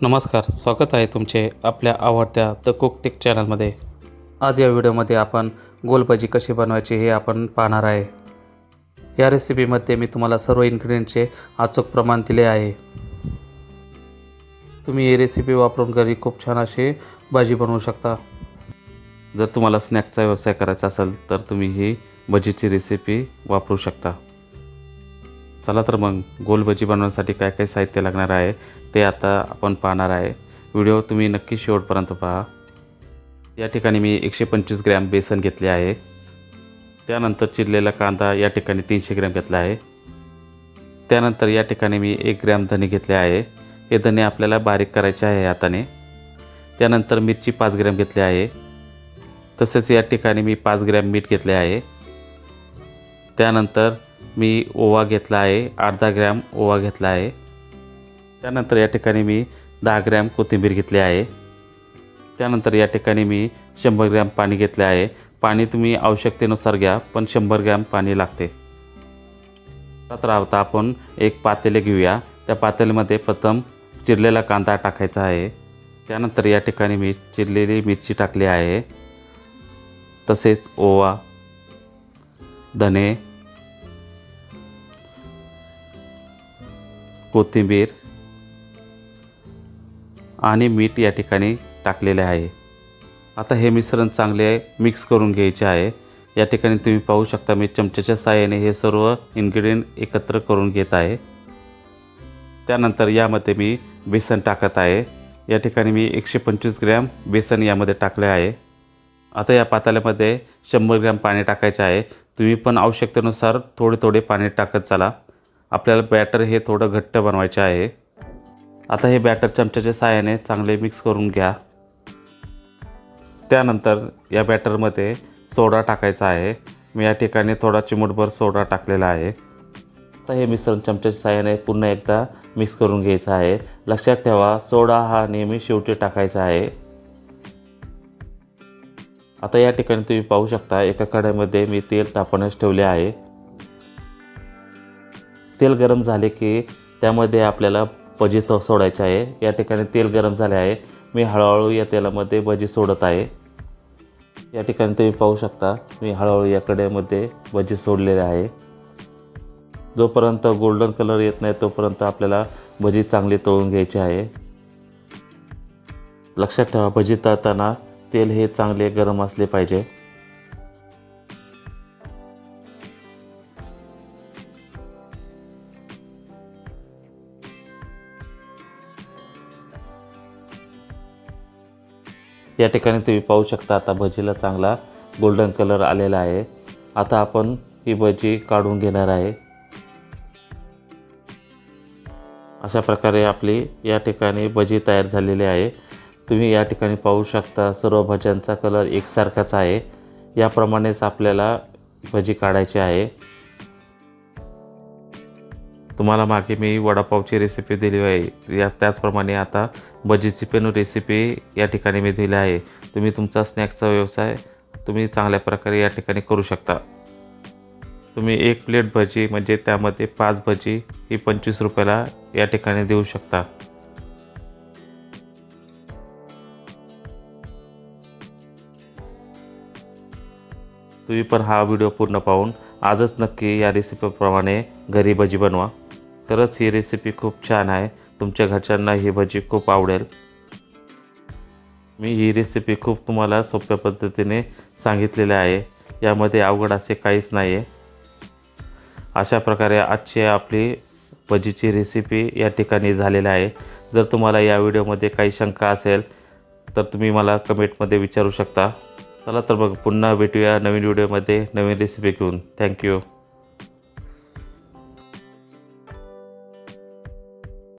नमस्कार, स्वागत आहे तुमचे आपल्या आवडत्या द कुक टेक चॅनलमध्ये। आज या व्हिडिओमध्ये आपण गोल भजी कशी बनवायची हे आपण पाहणार आहे। या रेसिपीमध्ये मी तुम्हाला सर्व इन्ग्रेडियंटचे अचूक प्रमाण दिले आहे। तुम्ही ही रेसिपी वापरून घरी खूप छान अशी भाजी बनवू शकता। जर तुम्हाला स्नॅक्सचा व्यवसाय करायचा असेल तर तुम्ही ही भजीची रेसिपी वापरू शकता। चला तर मग गोल भजी बनवण्यासाठी काय काय साहित्य लागणार आहे ते आता आपण पाहणार आहे। व्हिडिओ तुम्ही नक्की शेवटपर्यंत पहा। या ठिकाणी मी 125 ग्रॅम बेसन घेतले आहे। त्यानंतर चिरलेला कांदा या ठिकाणी 300 ग्रॅम घेतला आहे। त्यानंतर या ठिकाणी मी 1 ग्रॅम धने घेतले आहे। हे धने आपल्याला बारीक करायचे आहे हाताने। त्यानंतर मिरची 5 ग्रॅम घेतली आहे। तसेच या ठिकाणी मी 5 ग्रॅम मीठ घेतले आहे। त्यानंतर मी ओवा घेतला आहे, अर्धा ग्रॅम ओवा घेतला आहे। त्यानंतर या ठिकाणी मी 10 ग्रॅम कोथिंबीर घेतली आहे। त्यानंतर या ठिकाणी मी 100 ग्रॅम पाणी घेतले आहे। पाणी तुम्ही आवश्यकतेनुसार घ्या, पण 100 ग्रॅम पाणी लागते। तर आता आपण एक पातेले घेऊया। त्या पातेल्यामध्ये प्रथम चिरलेला कांदा टाकायचा आहे। त्यानंतर या ठिकाणी मी चिरलेली मिरची टाकली आहे, तसेच ओवा, धने, कोथिंबीर आणि मीठ या ठिकाणी टाकलेले आहे। आता हे मिश्रण चांगले मिक्स करून घ्यायचे आहे। या ठिकाणी तुम्ही पाहू शकता मी चमच्याच्या साहाय्याने हे सर्व इन्ग्रेडियंट एकत्र करून घेत आहे। त्यानंतर यामध्ये मी बेसन टाकत आहे। या ठिकाणी मी 125 ग्रॅम बेसन यामध्ये टाकले आहे। आता या पातेल्यामध्ये 100 ग्रॅम पाणी टाकायचे आहे। तुम्ही पण आवश्यकतेनुसार थोडे थोडे पाणी टाकत चला। आपल्याला बॅटर हे थोडं घट्ट बनवायचे आहे। आता हे बॅटर चमच्याच्या साहाय्याने चांगले मिक्स करून घ्या। त्यानंतर या बॅटरमध्ये सोडा टाकायचा आहे। मी या ठिकाणी थोडा चिमूटभर सोडा टाकलेला आहे। आता हे मिश्रण चमच्याच्या साहाय्याने पुन्हा एकदा मिक्स करून घ्यायचं आहे। लक्षात ठेवा, सोडा हा नेहमी शेवटी टाकायचा आहे। आता या ठिकाणी तुम्ही पाहू शकता एका कढईमध्ये मी तेल तापवण्यास ठेवले आहे। तेल गरम झाले की त्यामध्ये आपल्याला भजी सोडायचे आहे। या ठिकाणी तेल गरम झाले आहे। मी हळूहळू या तेलामध्ये भजी सोडत आहे। या ठिकाणी तुम्ही पाहू शकता मी हळूहळू या कढईमध्ये भजी सोडलेले आहे। जोपर्यंत गोल्डन कलर येत नाही तोपर्यंत आपल्याला भजी चांगली तळून घ्यायची आहे। लक्षात ठेवा, भजी तळताना तेल हे चांगले गरम असले पाहिजे। या ठिकाणी तुम्ही पाहू शकता आता भजीला चांगला गोल्डन कलर आलेला आहे। आता आपण ही भजी काढून घेणार आहे। अशा प्रकारे आपली या ठिकाणी भजी तयार झालेली आहे। तुम्ही या ठिकाणी पाहू शकता सर्व भज्यांचा कलर एकसारखाच आहे। याप्रमाणेच आपल्याला भजी काढायची आहे। तुम्हाला मागे मी वडापावची रेसिपी दिली आहे, त्याचप्रमाणे आता भजीची पण रेसिपी या ठिकाणी मी दिली आहे। तुम्ही तुमचा स्नॅक्सचा व्यवसाय तुम्ही चांगल्या प्रकारे या ठिकाणी करू शकता। तुम्ही 1 प्लेट भजी म्हणजे त्यामध्ये 5 भजी ही 25 रुपयाला या ठिकाणी देऊ शकता। तुम्ही पण हा व्हिडिओ पूर्ण पाहून आजच नक्की या रेसिपीप्रमाणे घरी भजी बनवा। खरंच ही रेसिपी खूप छान आहे। तुमच्या घरच्यांना ही भजी खूप आवडेल। मी ही रेसिपी खूप तुम्हाला सोप्या पद्धतीने सांगितलेली आहे। यामध्ये अवघड असे काहीच नाही आहे। अशा प्रकारे आजची आपली भजीची रेसिपी या ठिकाणी झालेली आहे। जर तुम्हाला या व्हिडिओमध्ये काही शंका असेल तर तुम्ही मला कमेंटमध्ये विचारू शकता। चला तर मग पुन्हा भेटूया नवीन व्हिडिओमध्ये नवीन रेसिपी घेऊन। थँक्यू।